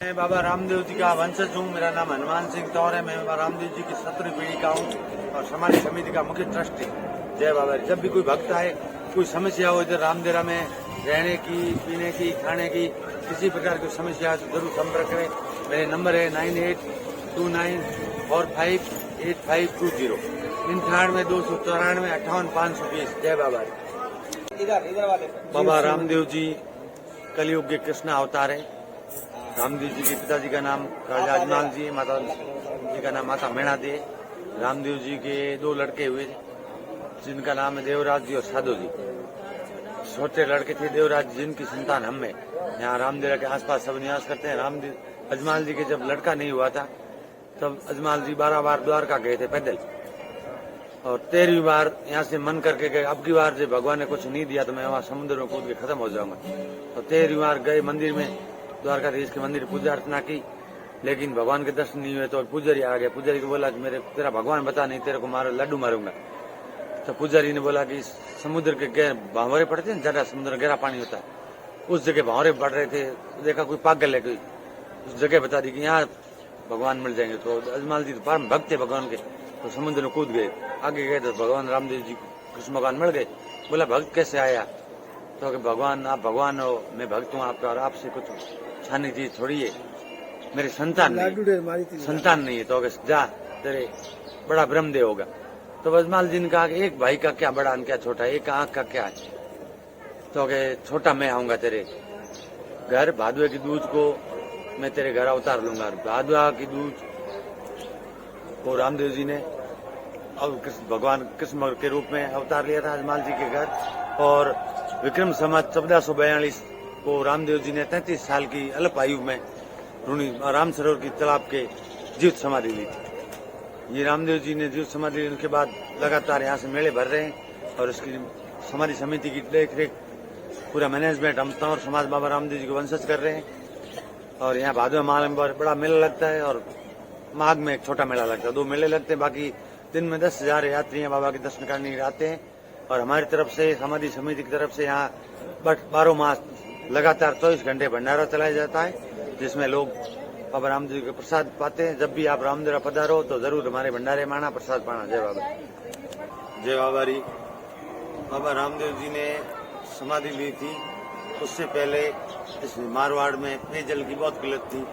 मैं बाबा रामदेव जी का वंशज हूँ। मेरा नाम हनुमान सिंह तौर है। मैं बाबा रामदेव जी की 17वीं पीढ़ी का हूँ और समाधि समिति का मुख्य ट्रस्टी। जय बाबा। जब भी कोई भक्त आए, कोई समस्या हो इधर रामदेवरा में रहने की, पीने की, खाने की, किसी प्रकार की समस्या तो जरूर संपर्क करें। मेरे नंबर है 9829458520 98 294 58 520। जय बाबा। इधर वाले बाबा रामदेव जी कलयुग के कृष्ण अवतार है। रामदेव जी के पिताजी का नाम राजा अजमाल जी है, माता जी का नाम माता मैणा दे। रामदेव जी के 2 लड़के हुए जिनका नाम है देवराज जी और साधु जी। छोटे लड़के थे देवराज जी, जिनकी संतान हम में यहाँ रामदेवरा के आसपास सब निवास करते हैं। रामदेव अजमाल जी के जब लड़का नहीं हुआ था तब अजमाल जी 12 बार द्वारका गए थे पैदल और 13वीं बार यहाँ से मन करके गए अब की बार जब भगवान ने कुछ नहीं दिया तो मैं वहाँ समुद्र में कूद के खत्म हो जाऊंगा। तो 13वीं बार गए मंदिर में, द्वारकाधीश के मंदिर पूजा अर्चना की, लेकिन भगवान के दर्शन नहीं हुए। तो पुजारी आ गया। पुजारी को बोला कि मेरे तेरा भगवान बता, नहीं तेरे को मारो लड्डू मारूंगा। तो पुजारी ने बोला कि समुद्र के भावरे पड़ते हैं, ज्यादा समुद्र गहरा पानी होता है, उस जगह भावरे पड़ रहे थे। देखा कोई पागल है, कोई उस जगह बता दी कि यहाँ भगवान मिल जाएंगे। तो अजमाल जी तो परम भक्त थे भगवान के, तो समुद्र में कूद गए। आगे गए तो भगवान रामदेव जी कृष्ण भगवान मिल गए। बोला भक्त कैसे आया? तो भगवान आप भगवान हो, मैं भक्त हूँ आपका और आपसे कुछ छानी चीज थोड़ी है, मेरे संतान नहीं है। तो जा तेरे बड़ा ब्रह्मदेव होगा। तो अजमाल जी ने कहा कि एक भाई का क्या बड़ा क्या छोटा है, एक आंख का क्या है? तो छोटा मैं आऊंगा तेरे घर, भादुए की दूध को मैं तेरे घर अवतार लूंगा। भादुआ की दूध को रामदेव जी ने अब भगवान कृष्ण के रूप में अवतार लिया था अजमाल जी के घर। और विक्रम संवत 1442 को रामदेव जी ने 33 साल की अल्प आयु में राम सरोवर की तालाब के जीवित समाधि ली थी। ये रामदेव जी ने जीवित समाधि लेने के बाद लगातार यहाँ से मेले भर रहे हैं और उसकी समाधि समिति की देख रेख पूरा मैनेजमेंट हम तंवर समाज बाबा रामदेव जी को वंशज कर रहे हैं। और यहाँ भादवा माह में बड़ा मेला लगता है और माघ में एक छोटा मेला लगता है। 2 मेले लगते हैं। बाकी दिन में 10,000 यात्री बाबा के दर्शन करने आते हैं। और हमारी तरफ से समाधि समिति की तरफ से यहाँ 12 मास लगातार 24 घंटे भंडारा चलाया जाता है, जिसमें लोग बाबा रामदेव जी के प्रसाद पाते हैं। जब भी आप रामदेवरा पधारो तो जरूर हमारे भंडारे माना, प्रसाद पाना। जय बाबा। जय बाबा। बाबा रामदेव जी ने समाधि ली थी, उससे पहले इस मारवाड़ में पेयजल की बहुत किल्लत थी,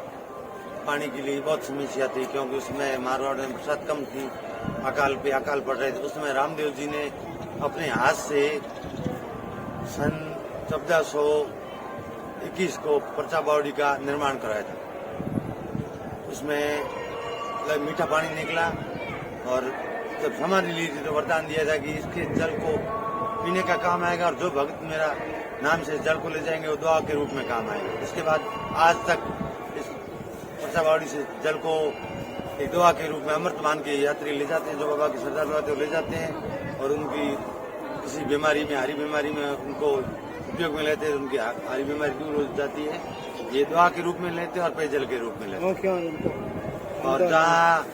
पानी के लिए बहुत समस्या थी, क्योंकि उसमें मारवाड़ में बरसात कम थी, अकाल पे अकाल पड़ रहे थे। उसमें रामदेव जी ने अपने हाथ से सन 1421 को पर्चा बावड़ी का निर्माण कराया था। उसमें मीठा पानी निकला और जब समाधि ली थी तो वरदान दिया था कि इसके जल को पीने का काम आएगा और जो भक्त मेरा नाम से जल को ले जाएंगे वो दुआ के रूप में काम आएगा। इसके बाद आज तक इस पर्चा बावड़ी से जल को एक दुआ के रूप में अमृत मान के यात्री ले जाते हैं। जो बाबा की श्रद्धालु आते हैं वो ले जाते हैं और उनकी किसी बीमारी में, हरी बीमारी में उनको उपयोग में लेते हैं, उनकी हरी बीमारी दूर हो जाती है। ये दुआ के रूप में लेते हैं और पेयजल के रूप में लेते हैं। और जहाँ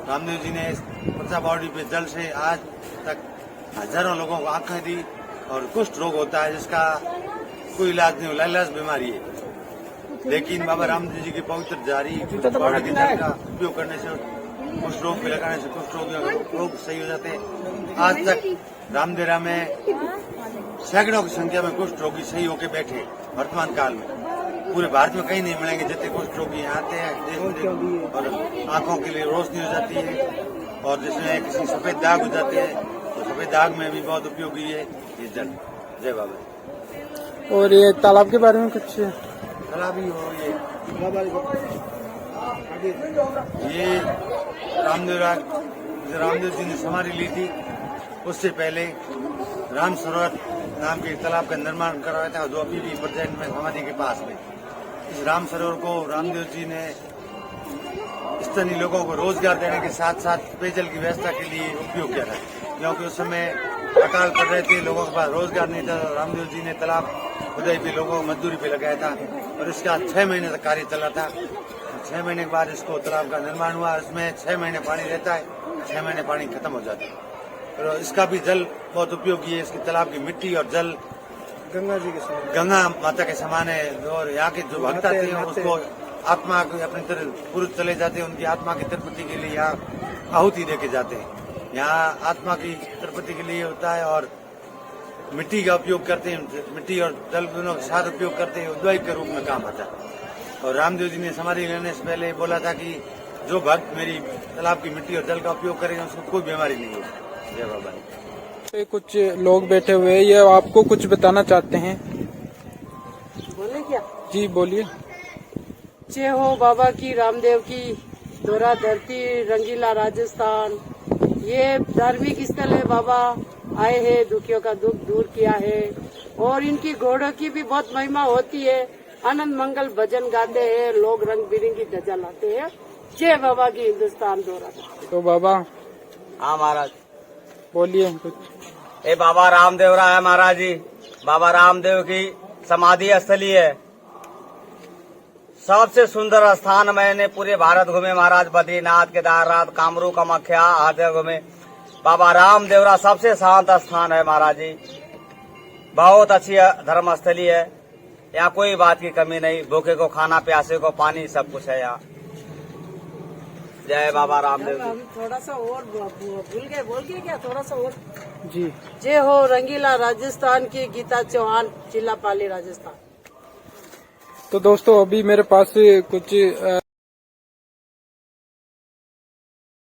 रामदेव जी ने पर्चा बावड़ी पे जल से आज तक हजारों लोगों को आंखें दी। और कुष्ठ रोग होता है जिसका कोई इलाज नहीं, लाइलाज बीमारी है, लेकिन बाबा रामदेव जी की पवित्र जारी बावड़ी के जल का उपयोग करने से, कुष्ठ रोग पे लगाने से कुष्ठ रोग सही हो जाते हैं। आज तक रामदेवरा में सैकड़ों की संख्या में कुष्ठ रोगी सही होके बैठे। वर्तमान काल में पूरे भारत में कहीं नहीं मिलेंगे जितने कुष्ठ रोगी यहाँ आते हैं और आंखों के लिए रोशनी हो जाती है। और जिसमें किसी सफेद दाग हो जाते हैं तो सफेद दाग में भी बहुत उपयोगी है ये जल। जय बाबा। और ये तालाब के बारे में कुछ तालाब ही हो ये रामदेव जी ने समाधि ली थी, उससे पहले राम सरोवर नाम के तालाब का निर्माण करवाया था, जो अभी भी प्रेजेंट में समाधि के पास में। इस राम सरोवर को रामदेव जी ने स्थानीय लोगों को रोजगार देने के साथ साथ पेयजल की व्यवस्था के लिए उपयोग किया था, क्योंकि उस समय अकाल पड़ रहे थे, लोगों के पास रोजगार नहीं था। रामदेव जी ने तालाब खुदाई पे लोगों को मजदूरी पे लगाया था और इसका 6 महीने तक कार्य चला था। 6 महीने के बाद इसको तालाब का निर्माण हुआ। इसमें 6 महीने पानी रहता है, 6 महीने पानी खत्म हो जाता है। और इसका भी जल बहुत उपयोगी है। इसकी तालाब की मिट्टी और जल गंगा माता के समान है। और यहाँ के जो भक्त आते हैं उसको आत्मा को अपनी तरफ पुरुष चले जाते हैं, उनकी आत्मा की तिरुपति के लिए यहाँ आहुति देके जाते हैं। यहाँ आत्मा की तिरुपति के लिए होता है और मिट्टी का उपयोग करते हैं, मिट्टी और जल दोनों का साथ उपयोग करते हैं, उद्वैत के रूप में काम आता है। और रामदेव जी ने समाधि लेने से पहले बोला था कि जो भक्त मेरी तालाब की मिट्टी और जल का उपयोग करेगा उसको कोई बीमारी नहीं होगी। जय बाबा। पे कुछ लोग बैठे हुए हैं, ये आपको कुछ बताना चाहते हैं। बोले क्या? जी बोलिए। जय हो बाबा की, रामदेव की, दोरा धरती, रंगीला राजस्थान। ये धार्मिक स्थल है। बाबा आए हैं, दुखियों का दुख दूर किया है और इनकी घोड़ों की भी बहुत महिमा होती है। आनंद मंगल भजन गाते हैं लोग, रंग बिरंगी ध्वजा लाते हैं। जय बाबा की, हिंदुस्तान दोरा। तो बाबा हाँ महाराज, बोलिए कुछ। ये बाबा रामदेव रहा है महाराज जी। बाबा रामदेव की समाधि स्थली है। सबसे सुंदर स्थान मैंने पूरे भारत घूमे महाराज। बद्रीनाथ, केदारनाथ, कामरू, कामाख्या आदि घूमे। बाबा रामदेवरा सबसे शांत स्थान है महाराज जी। बहुत अच्छी धर्म स्थली है। यहाँ कोई बात की कमी नहीं। भूखे को खाना, प्यासे को पानी, सब कुछ है यहाँ। जय बाबा रामदेव जी। हम थोड़ा सा और भूल गए, बोल गए क्या? थोड़ा सा और। जी जय हो रंगीला राजस्थान की, गीता चौहान, जिला पाली, राजस्थान। तो दोस्तों अभी मेरे पास कुछ